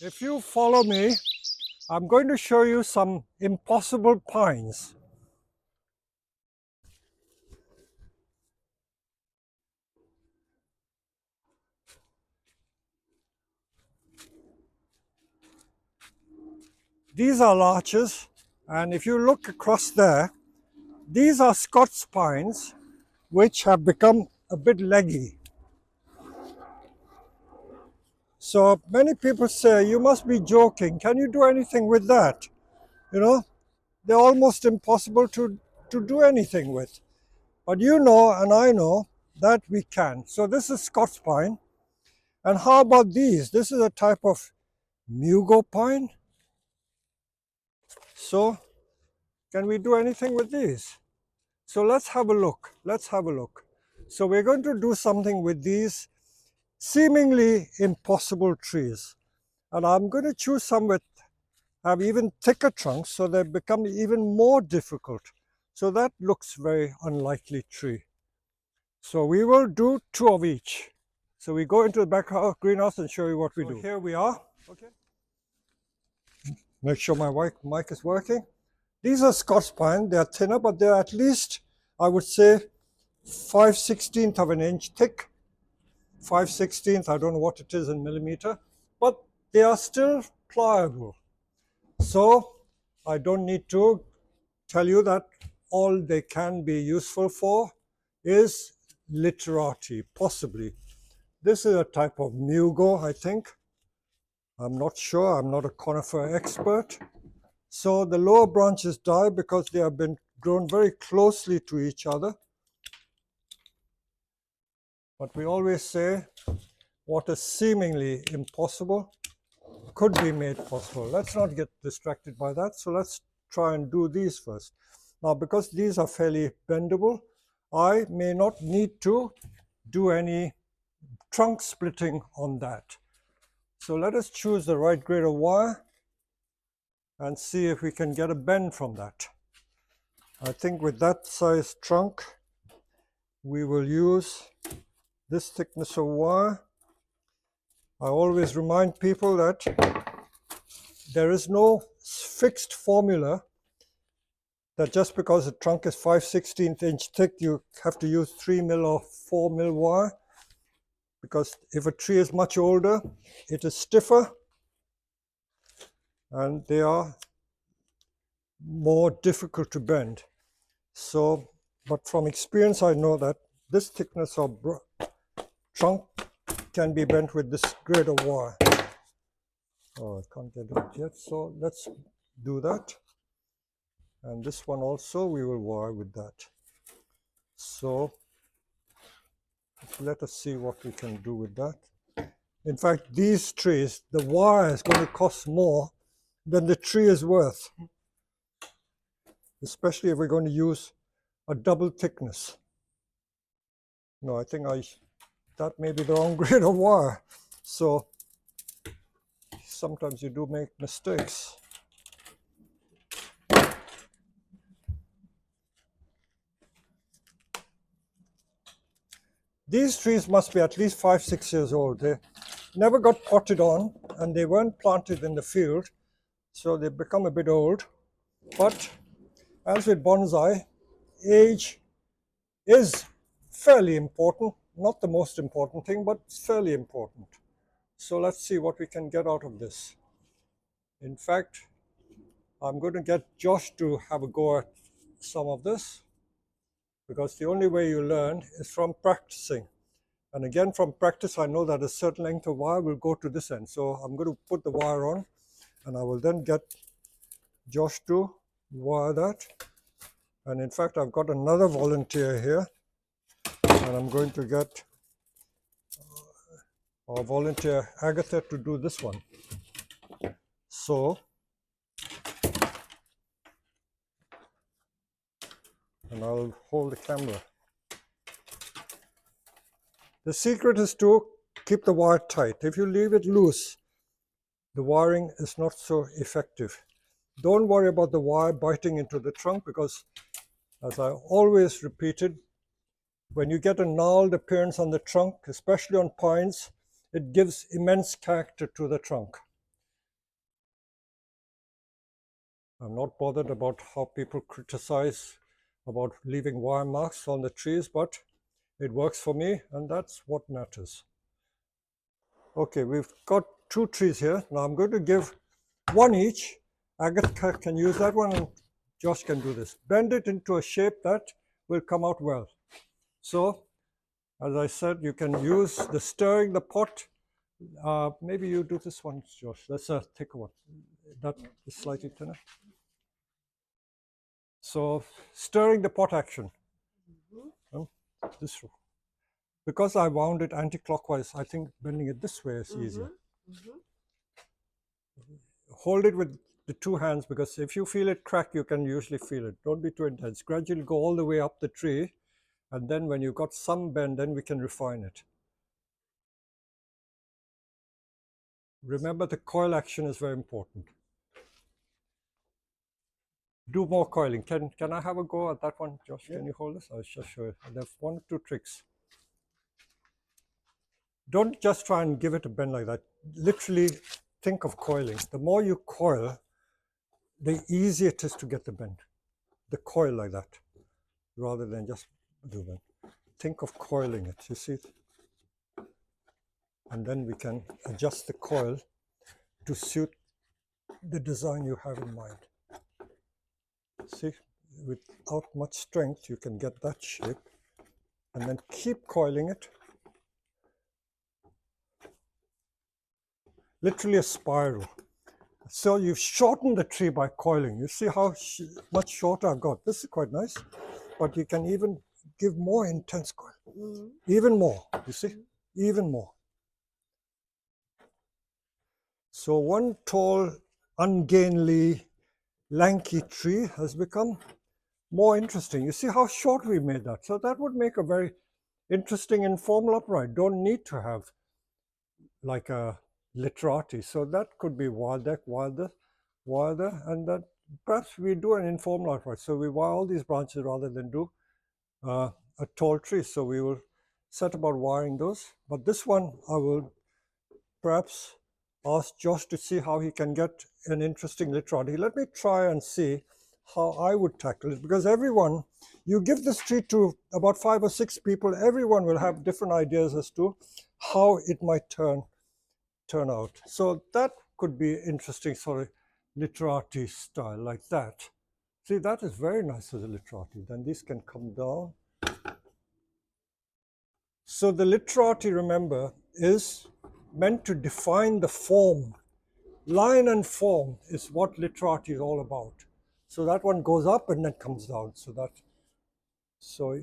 If you follow me, I'm going to show you some impossible pines. These are larches, and if you look across there, these are Scots pines which have become a bit leggy. So many people say, you must be joking, can you do anything with that? You know, they're almost impossible to do anything with. But you know, and I know, that we can. So this is Scots pine. And how about these? This is a type of mugo pine. So can we do anything with these? So let's have a look. Let's have a look. So we're going to do something with these seemingly impossible trees. And I'm going to choose some with have even thicker trunks so they become even more difficult. So that looks very unlikely tree. So we will do 2 of each. So we go into the back greenhouse and show you what we do. Here we are. Okay. Make sure my mic is working. These are Scots pine. They are thinner, but they're at least, I would say, 5/16 of an inch thick. 5/16, I don't know what it is in millimeter, but they are still pliable. So I don't need to tell you that all they can be useful for is Literati, possibly. This is a type of mugo, I think. I'm not sure, I'm not a conifer expert. So the lower branches die because they have been grown very closely to each other. But we always say what is seemingly impossible could be made possible. Let's not get distracted by that. So let's try and do these first. Now, because these are fairly bendable, I may not need to do any trunk splitting on that. So let us choose the right grade of wire and see if we can get a bend from that. I think with that size trunk, we will use this thickness of wire. I always remind people that there is no fixed formula that just because the trunk is 5/16 inch thick, you have to use 3 mil or 4 mil wire. Because if a tree is much older, it is stiffer and they are more difficult to bend. So, but from experience, I know that this thickness of trunk can be bent with this grade of wire. Oh, I can't get it yet, so let's do that. And this one also, we will wire with that. So let us see what we can do with that. In fact, these trees, the wire is going to cost more than the tree is worth, especially if we're going to use a double thickness. No, I think that may be the wrong grade of wire. So sometimes you do make mistakes. These trees must be at least 5-6 years old. They never got potted on and they weren't planted in the field, so they become a bit old. But as with bonsai, age is fairly important, not the most important thing, but it's fairly important. So let's see what we can get out of this. In fact, I'm going to get Josh to have a go at some of this, because the only way you learn is from practicing. And again, from practice, I know that a certain length of wire will go to this end. So I'm going to put the wire on and I will then get Josh to wire that. And in fact, I've got another volunteer here and I'm going to get our volunteer Agatha to do this one. So, and I'll hold the camera. The secret is to keep the wire tight. If you leave it loose, the wiring is not so effective. Don't worry about the wire biting into the trunk because, as I always repeated, when you get a gnarled appearance on the trunk, especially on pines, it gives immense character to the trunk. I'm not bothered about how people criticize about leaving wire marks on the trees, but it works for me, and that's what matters. Okay, we've got 2 trees here. Now I'm going to give one each. Agatha can use that one, and Josh can do this. Bend it into a shape that will come out well. So, as I said, you can use the stirring the pot. Maybe you do this one, Josh. That's a thicker one. That is slightly thinner. So, stirring the pot action. This row. Because I wound it anti-clockwise, I think bending it this way is easier. Hold it with the 2 hands, because if you feel it crack, you can usually feel it. Don't be too intense. Gradually go all the way up the tree, and then when you've got some bend, then we can refine it. Remember, the coil action is very important. Do more coiling. Can I have a go at that one, Josh? Yeah. Can you hold this? I'll just show you. There's 1 or 2 tricks. Don't just try and give it a bend like that. Literally think of coiling. The more you coil, the easier it is to get the bend. The coil like that, rather than just do bend. Think of coiling it, you see? And then we can adjust the coil to suit the design you have in mind. See, without much strength, you can get that shape, and then keep coiling it. Literally a spiral. So you've shortened the tree by coiling. You see how much shorter I've got. This is quite nice, but you can even give more intense coil. Even more, you see, even more. So one tall, ungainly, lanky tree has become more interesting. You see how short we made that. So that would make a very interesting informal upright. Don't need to have like a Literati. So that could be wilder, and that perhaps we do an informal upright. So we wire all these branches rather than do a tall tree. So we will set about wiring those. But this one I will perhaps ask Josh to see how he can get an interesting Literati. Let me try and see how I would tackle it, because everyone, you give this tree to about 5 or 6 people, everyone will have different ideas as to how it might turn out. So that could be interesting, sort of Literati style, like that. See, that is very nice as a Literati. Then these can come down. So the Literati, remember, is meant to define the form. Line and form is what Literati is all about. So that one goes up and then comes down. So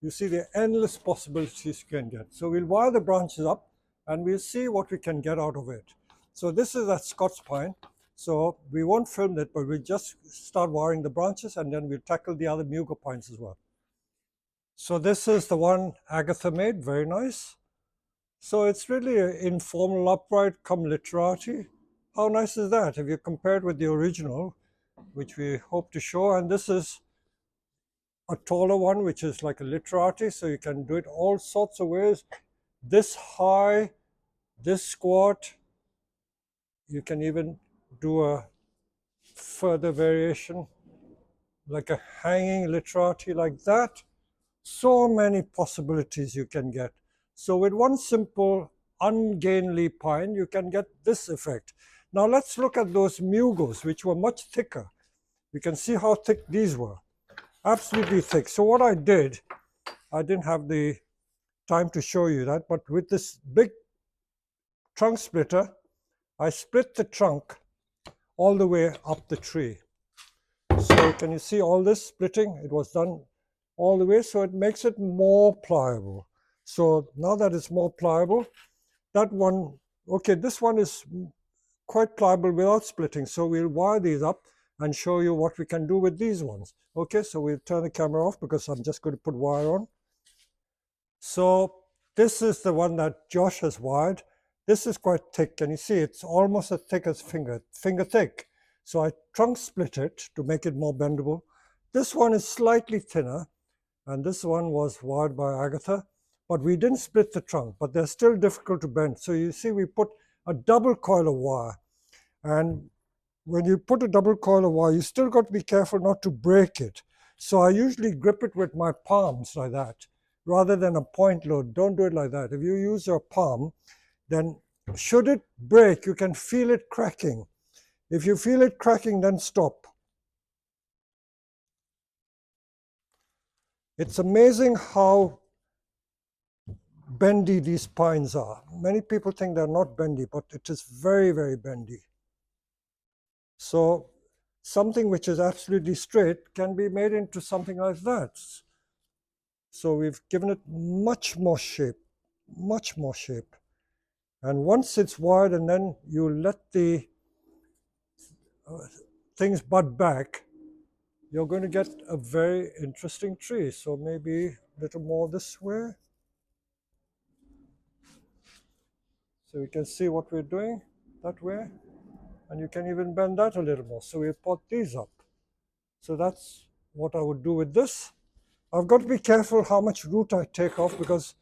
you see the endless possibilities you can get. So we'll wire the branches up, and we'll see what we can get out of it. So this is a Scotch pine. So we won't film it, but we'll just start wiring the branches, and then we'll tackle the other mugo pines as well. So this is the one Agatha made, very nice. So it's really an informal upright come Literati. How nice is that? If you compare it with the original, which we hope to show, and this is a taller one, which is like a Literati, so you can do it all sorts of ways. This high, this squat. You can even do a further variation, like a hanging Literati like that. So many possibilities you can get. So with one simple ungainly pine, you can get this effect. Now let's look at those mugos, which were much thicker. You can see how thick these were. Absolutely thick. So what I did, I didn't have the time to show you that, but with this big trunk splitter, I split the trunk all the way up the tree. So can you see all this splitting? It was done all the way, so it makes it more pliable. So now that it's more pliable, that one, okay, this one is quite pliable without splitting. So we'll wire these up and show you what we can do with these ones. Okay, so we'll turn the camera off because I'm just going to put wire on. So this is the one that Josh has wired. This is quite thick. Can you see? It's almost as thick as finger thick. So I trunk split it to make it more bendable. This one is slightly thinner, and this one was wired by Agatha, but we didn't split the trunk, but they're still difficult to bend. So you see, we put a double coil of wire, and when you put a double coil of wire, you still got to be careful not to break it. So I usually grip it with my palms like that, rather than a point load. Don't do it like that. If you use your palm, then should it break, you can feel it cracking. If you feel it cracking, then stop. It's amazing how bendy these pines are. Many people think they're not bendy, but it is very, very bendy. So something which is absolutely straight can be made into something like that. So we've given it much more shape, much more shape. And once it's wired, and then you let the things bud back, you're going to get a very interesting tree. So maybe a little more this way. So you can see what we're doing that way. And you can even bend that a little more. So we pot these up. So that's what I would do with this. I've got to be careful how much root I take off, because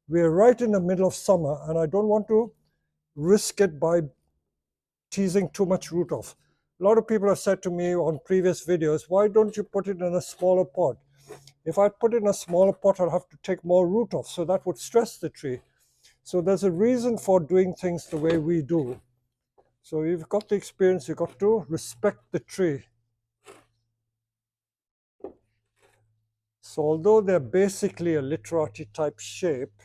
we're right in the middle of summer and I don't want to risk it by teasing too much root off. A lot of people have said to me on previous videos, why don't you put it in a smaller pot? If I put it in a smaller pot, I'll have to take more root off, so that would stress the tree. So there's a reason for doing things the way we do. So you've got the experience, you've got to respect the tree. So although they're basically a literati type shape,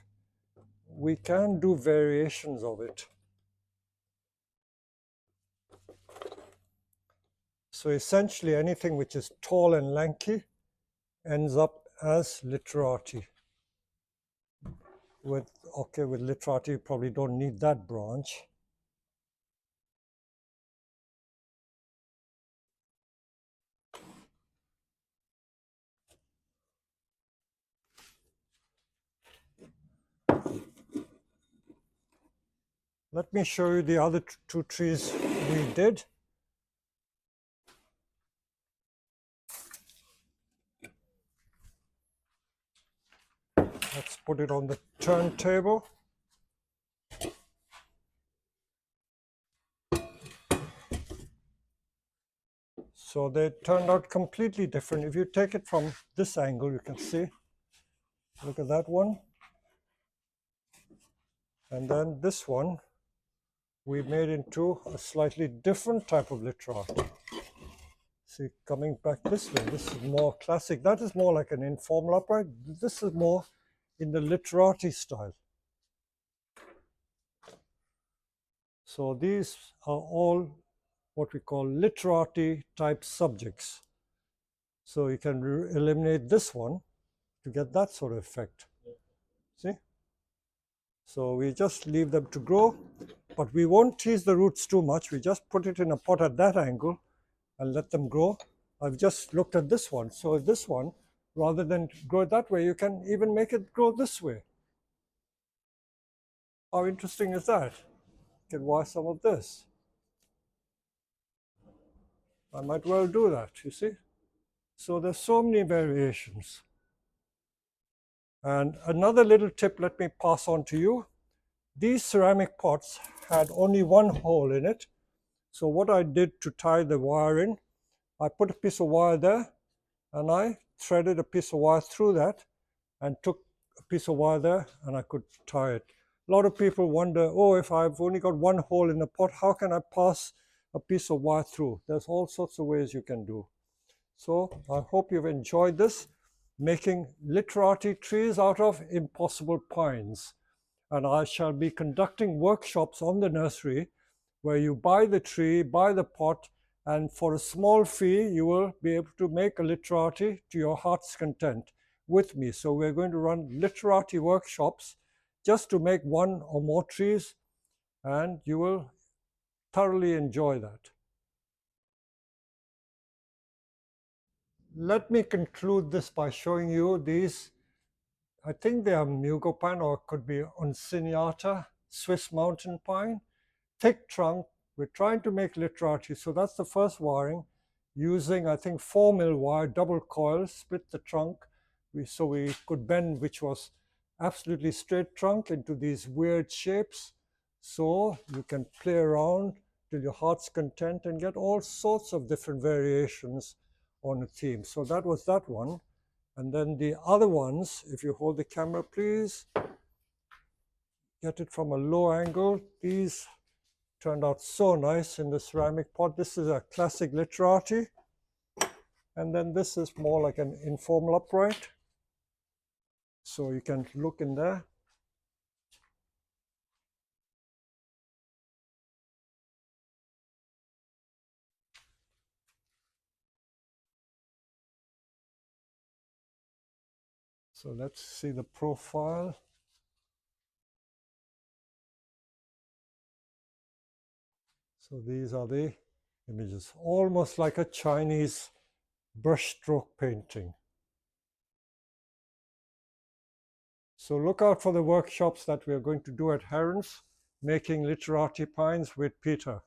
we can do variations of it. So essentially anything which is tall and lanky ends up as literati. With literati, you probably don't need that branch. Let me show you the other two trees we did. Let's put it on the turntable. So they turned out completely different. If you take it from this angle, you can see, look at that one. And then this one, we made into a slightly different type of literati. See, coming back this way, this is more classic. That is more like an informal upright. This is more in the literati style. So these are all what we call literati type subjects. So you can eliminate this one to get that sort of effect. See? So we just leave them to grow, but we won't tease the roots too much. We just put it in a pot at that angle and let them grow. I've just looked at this one. So this one, rather than grow it that way, you can even make it grow this way. How interesting is that? You can wire some of this. I might well do that, you see? So there's so many variations. And another little tip let me pass on to you. These ceramic pots had only one hole in it. So what I did to tie the wire in, I put a piece of wire there and I threaded a piece of wire through that and took a piece of wire there and I could tie it. A lot of people wonder, oh, if I've only got one hole in the pot, how can I pass a piece of wire through? There's all sorts of ways you can do. So I hope you've enjoyed this, making literati trees out of impossible pines. And I shall be conducting workshops on the nursery where you buy the tree, buy the pot, and for a small fee, you will be able to make a literati to your heart's content with me. So we're going to run literati workshops just to make one or more trees, and you will thoroughly enjoy that. Let me conclude this by showing you these. I think they are mugo pine, or it could be Unciniata, Swiss mountain pine. Thick trunk. We're trying to make literati. So that's the first wiring, using, I think, 4mm wire, double coil, split the trunk. So we could bend, which was absolutely straight trunk, into these weird shapes. So you can play around till your heart's content and get all sorts of different variations on a theme. So that was that one. And then the other ones, if you hold the camera, please, get it from a low angle. These turned out so nice in the ceramic pot. This is a classic Literati. And then this is more like an informal upright. So you can look in there. So let's see the profile. So these are the images, almost like a Chinese brushstroke painting. So look out for the workshops that we are going to do at Herons, making Literati pines with Peter.